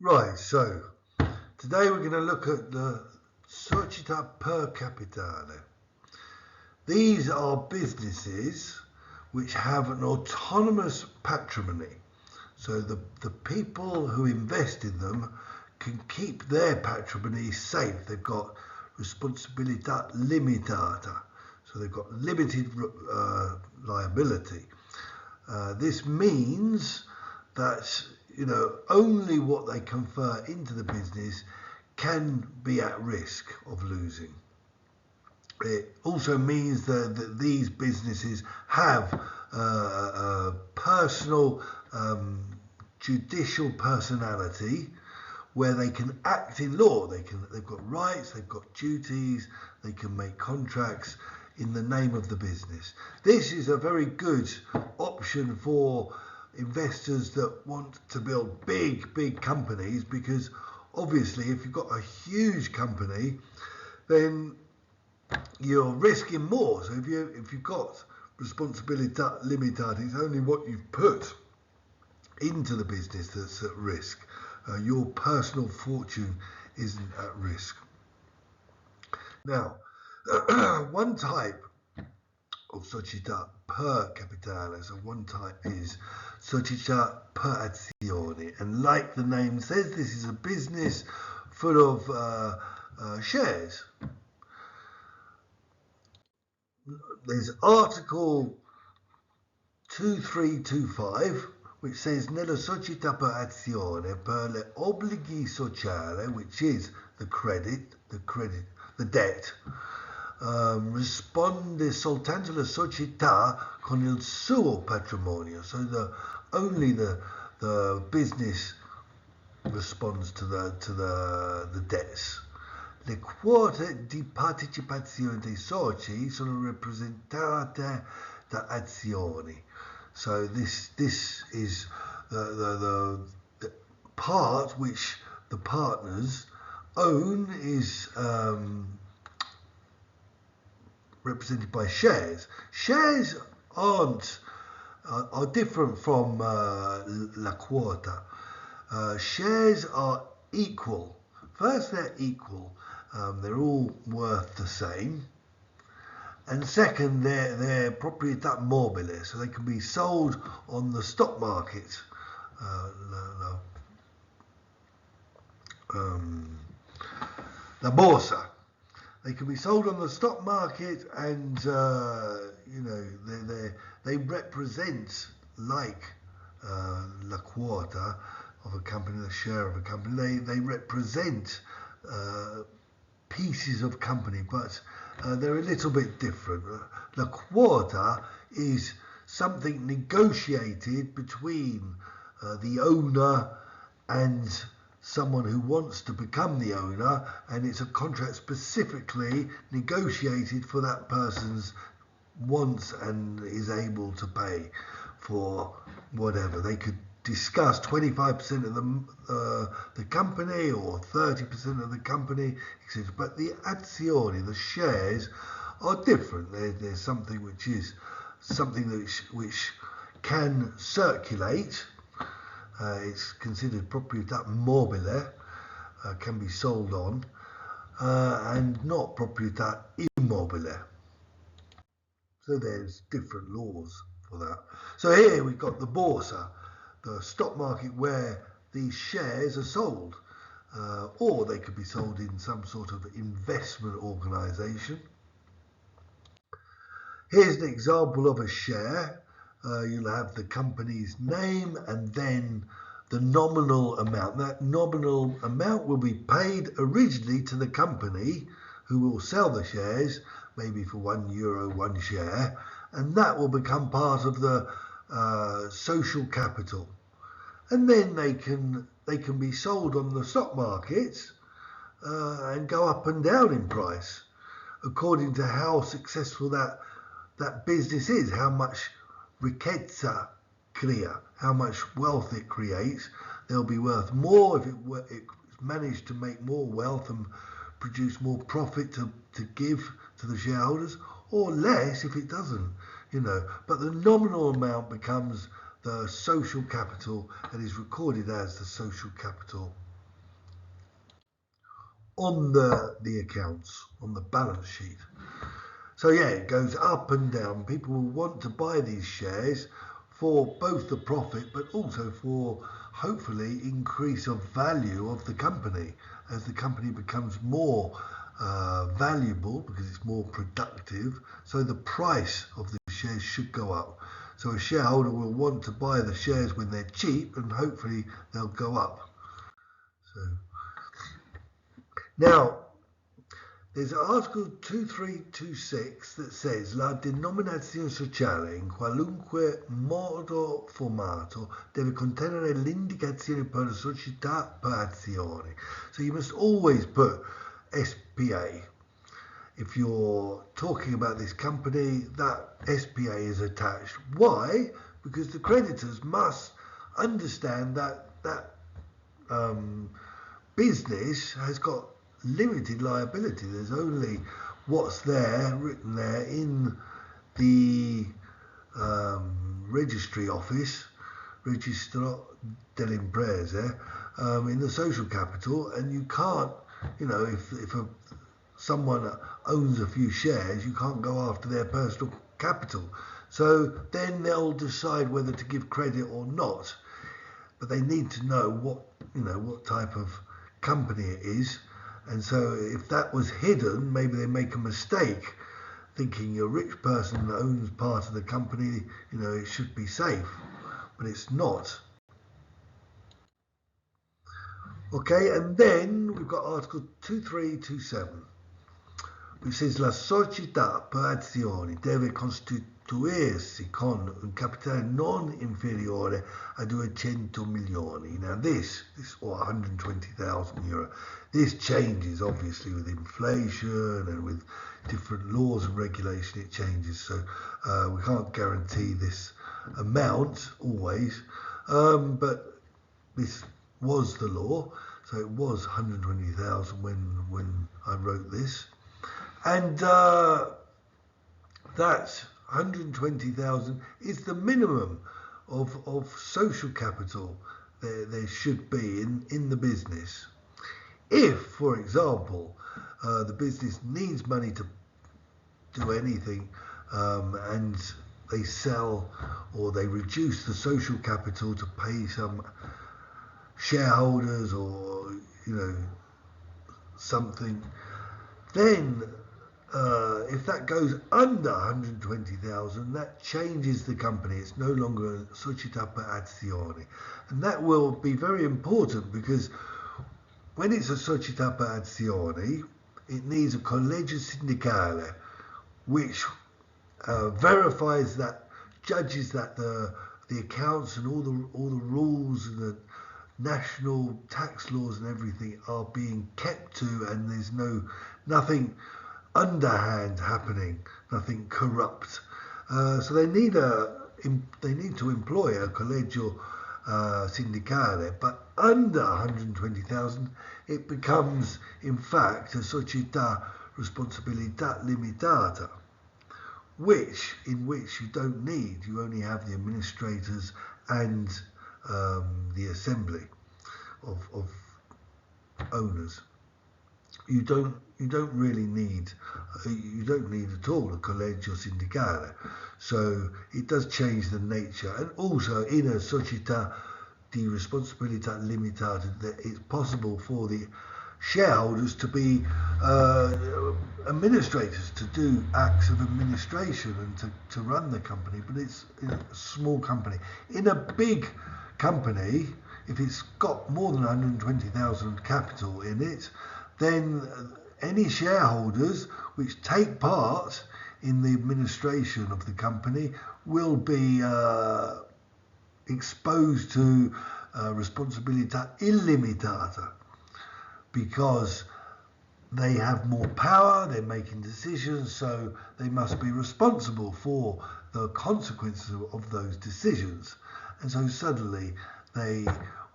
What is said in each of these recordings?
Right, so today we're going to look at the società per capitale. These are businesses which have an autonomous patrimony. So the people who invest in them can keep their patrimony safe. They've got responsabilità limitata. So they've got limited liability. This means that only what they confer into the business can be at risk of losing. It also means that these businesses have a personal judicial personality where they can act in law. They've got rights, they've got duties, they can make contracts in the name of the business. This is a very good option for investors that want to build big companies, because obviously if you've got a huge company, then you're risking more. So if you've got responsabilità limitata, it's only what you've put into the business that's at risk. Your personal fortune isn't at risk. Now, one type of società per capitale, so one type is società per azione, and like the name says, this is a business full of shares. There's Article 2325, which says nella società per azione per le obblighi sociali, which is the debt, risponde soltanto la società con il suo patrimonio. So only the business responds to the debts. Le quote di partecipazione dei soci sono rappresentate da azioni. So this is the part which the partners own is represented by shares. Shares are different from la quota. Shares are equal. First, they're equal. They're all worth the same. And second, they're proprietà mobile, so they can be sold on the stock market. La borsa. They can be sold on the stock market, and they represent, like la quota of a company, the share of a company. They represent pieces of company, but they're a little bit different. La quota is something negotiated between the owner and someone who wants to become the owner, and it's a contract specifically negotiated for that person's wants and is able to pay for whatever. They could discuss 25% of the company or 30% of the company, etc. But the azioni, the shares, are different. There's something which is something which can circulate. It's considered proprietà mobile, can be sold on, and not proprietà immobile. So there's different laws for that. So here we've got the borsa, the stock market where these shares are sold, or they could be sold in some sort of investment organisation. Here's an example of a share. You'll have the company's name and then the nominal amount. That nominal amount will be paid originally to the company who will sell the shares, maybe for €1, one share, and that will become part of the social capital. And then they can be sold on the stock markets and go up and down in price according to how successful that business is, how much ricchezza crea, how much wealth it creates. They'll be worth more if it managed to make more wealth and produce more profit to give to the shareholders, or less if it doesn't, But the nominal amount becomes the social capital and is recorded as the social capital on the accounts, on the balance sheet. So yeah, it goes up and down. People will want to buy these shares for both the profit, but also for hopefully increase of value of the company as the company becomes more valuable because it's more productive. So the price of the shares should go up. So a shareholder will want to buy the shares when they're cheap, and hopefully they'll go up. So now, there's Article 2326 that says la denominazione sociale in qualunque modo formato deve contenere l'indicazione per società per azioni. So you must always put SPA. If you're talking about this company, that SPA is attached. Why? Because the creditors must understand that business has got limited liability. There's only what's there, written there in the registry office, Registro delle Imprese, in the social capital, and you can't, if someone owns a few shares, you can't go after their personal capital. So then they'll decide whether to give credit or not, but they need to know what type of company it is. And so if that was hidden, maybe they make a mistake thinking a rich person owns part of the company, it should be safe, but it's not. Okay, and then we've got Article 2327, which says la società per azioni deve costituirsi con un capitale non inferiore a 200 milioni. Now this or 120,000 euro. This changes obviously with inflation and with different laws and regulation. It changes, so we can't guarantee this amount always, but this was the law, so it was 120,000 when I wrote this, and that 120,000 is the minimum of social capital there should be in the business. If, for example, the business needs money to do anything, and they sell or they reduce the social capital to pay some shareholders or something, then if that goes under 120,000, that changes the company. It's no longer a società per azioni, and that will be very important because when it's a società per azioni, it needs a collegio sindicale, which verifies that, judges that the accounts and all the rules and the national tax laws and everything are being kept to, and there's nothing underhand happening, nothing corrupt. So they need to employ a collegio sindicale, but under 120,000 it becomes in fact a società responsabilità limitata, in which you only have the administrators and the assembly of owners. You don't need at all a collegio sindicale. So it does change the nature, and also in a società di responsabilità limitata, that it's possible for the shareholders to be administrators, to do acts of administration and to run the company, but it's a small company. In a big company, if it's got more than 120,000 capital in it, then any shareholders which take part in the administration of the company will be exposed to responsabilità illimitata, because they have more power, they're making decisions, so they must be responsible for the consequences of those decisions. And so suddenly they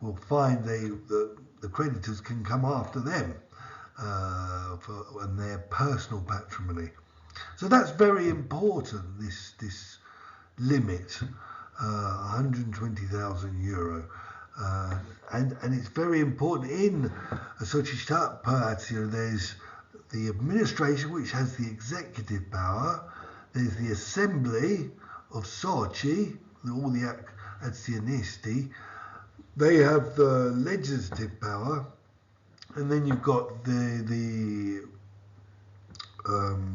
will find the creditors can come after them and their personal patrimony. So that's very important, this limit, 120,000 euro. and it's very important in a società per azione. There's the administration, which has the executive power. There's the assembly of soci, all the azionisti. They have the legislative power, and then you've got the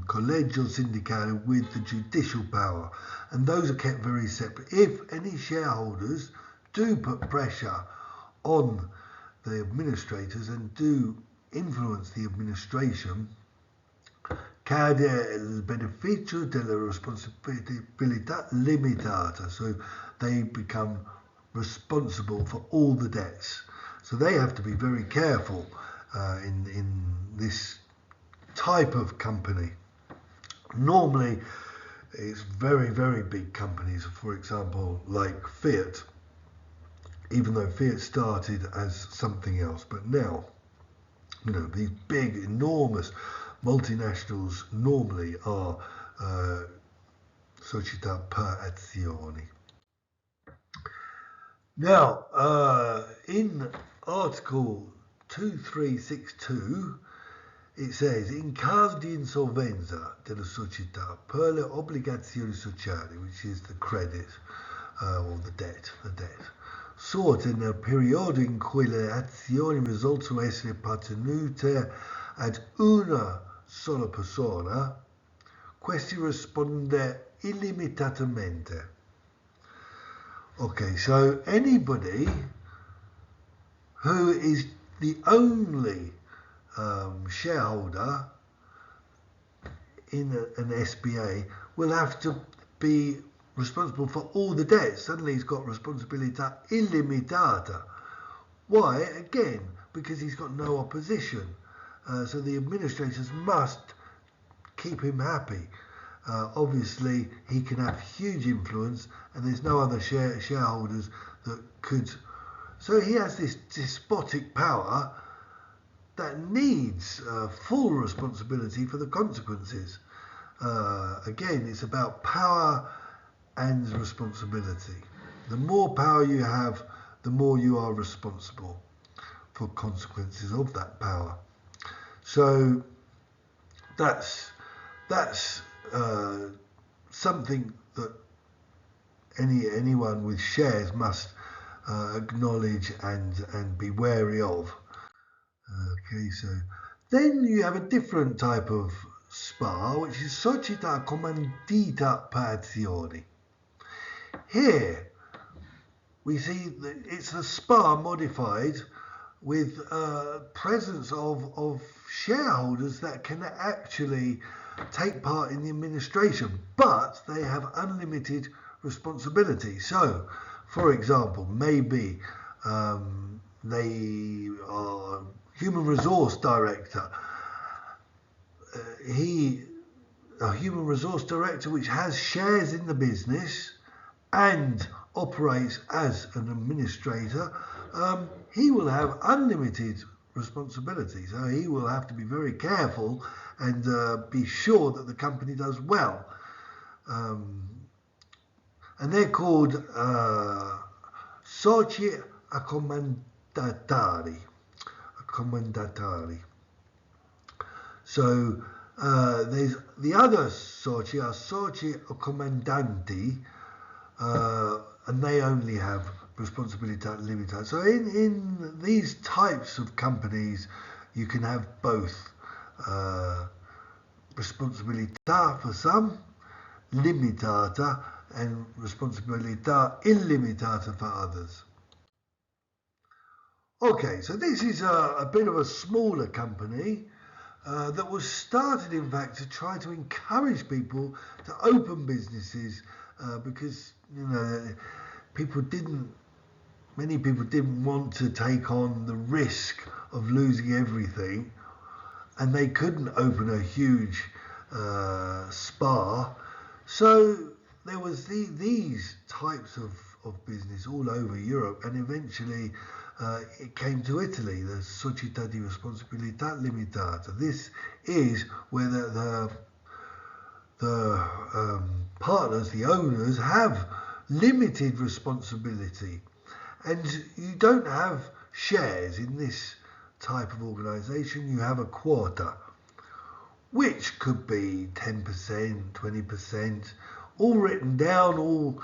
collegio sindicale with the judicial power, and those are kept very separate. If any shareholders do put pressure on the administrators and do influence the administration, cade il beneficio della responsabilità limitata, so they become responsible for all the debts. So they have to be very careful in this type of company. Normally it's very, very big companies, for example like Fiat, even though Fiat started as something else, but now, you know, these big, enormous multinationals normally are società per azioni. Now, in Article 2362, it says, in caso di insolvenza della società per le obbligazioni sociali, which is the credit or the debt, sorte nel periodo in cui le azioni risultano essere appartenute ad una sola persona, questi risponde illimitatamente. Okay, so anybody who is the only shareholder in an SPA will have to be responsible for all the debts. Suddenly he's got responsabilità illimitata. Why? Again, because he's got no opposition. So the administrators must keep him happy. Obviously, he can have huge influence, and there's no other shareholders that could. So he has this despotic power that needs full responsibility for the consequences. Again, it's about power and responsibility. The more power you have, the more you are responsible for consequences of that power. So that's something that anyone with shares must acknowledge and be wary of. Okay, so then you have a different type of SPA, which is società commandita per azioni. Here we see that it's a SPA modified with presence of shareholders that can actually take part in the administration, but they have unlimited responsibility. So, for example, maybe they are human resource director. A human resource director which has shares in the business and operates as an administrator, he will have unlimited responsibility. So he will have to be very careful and be sure that the company does well. And they're called soci accomandatari. So there's the other soci are soci accomandanti, and they only have responsabilità limitata. So in these types of companies, you can have both responsabilità for some, limitata, and responsabilità illimitata for others. Okay, so this is a bit of a smaller company that was started, in fact, to try to encourage people to open businesses because, you know, many people didn't want to take on the risk of losing everything, and they couldn't open a huge spa. So there was these types of business all over Europe, and eventually it came to Italy, the Società di Responsabilità Limitata. This is where the partners, the owners, have limited responsibility, and you don't have shares in this type of organisation, you have a quota, which could be 10%, 20%, all written down, all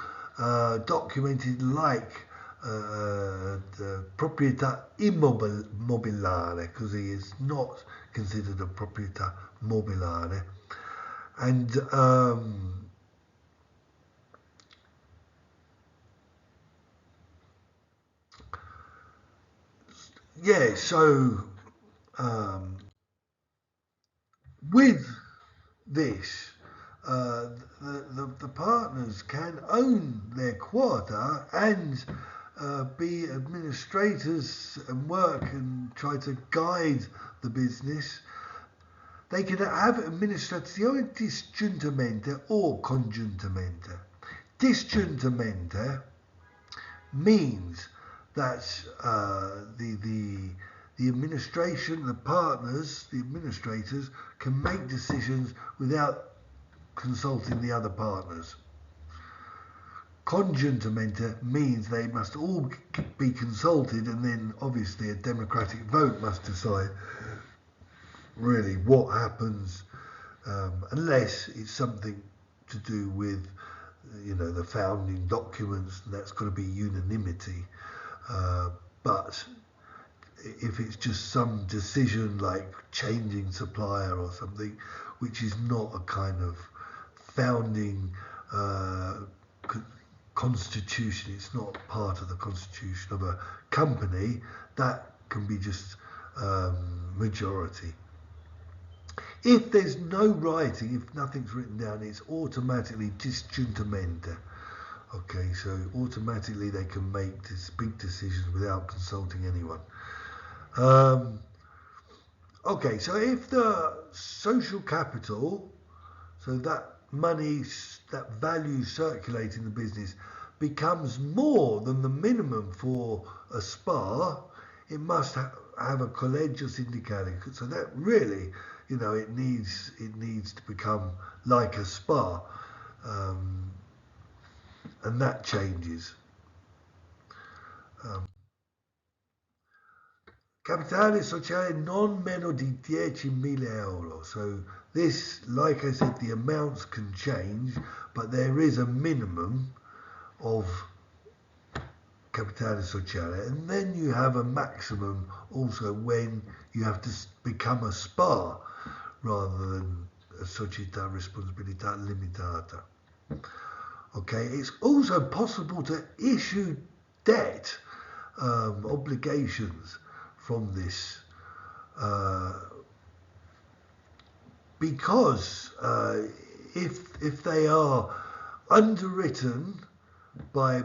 documented like the proprietà immobiliare, because he is not considered a proprietà mobiliare. And yeah, so with this, the partners can own their quota and be administrators and work and try to guide the business. They can have amministrazione disgiuntamente or congiuntamente. Disgiuntamente means that the administration, the partners, the administrators can make decisions without consulting the other partners. Congiuntamente means they must all be consulted, and then obviously a democratic vote must decide really what happens, unless it's something to do with, you know, the founding documents, and that's got to be unanimity. But if it's just some decision like changing supplier or something, which is not a kind of founding constitution, it's not part of the constitution of a company, that can be just majority. If there's no writing, if nothing's written down, it's automatically disgiuntamente. Okay, so automatically they can make these big decisions without consulting anyone. Okay, so if the social capital, so that money, that value circulating the business, becomes more than the minimum for a SPA, it must have a collegio sindicale. So that really, you know, it needs to become like a SPA, and that changes. Capitale sociale non meno di 10.000 euro. So this, like I said, the amounts can change, but there is a minimum of capitale sociale, and then you have a maximum also when you have to become a SPA rather than a società responsabilità limitata. Okay, it's also possible to issue debt, obligations from this, because if they are underwritten by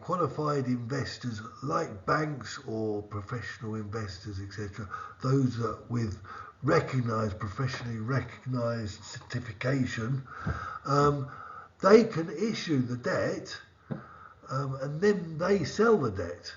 qualified investors like banks or professional investors, etc., those that with professionally recognised certification, they can issue the debt, and then they sell the debt.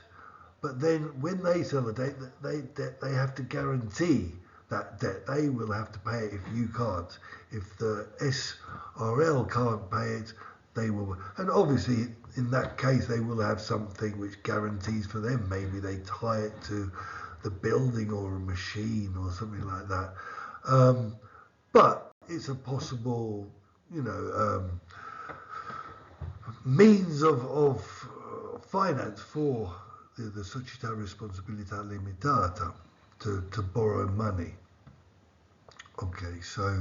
But then when they sell the debt, they have to guarantee that debt. They will have to pay it if you can't. If the SRL can't pay it, they will. And obviously, in that case, they will have something which guarantees for them. Maybe they tie it to the building or a machine or something like that. But it's a possible, you know, means of finance for the società responsabilità limitata to borrow money. Okay, so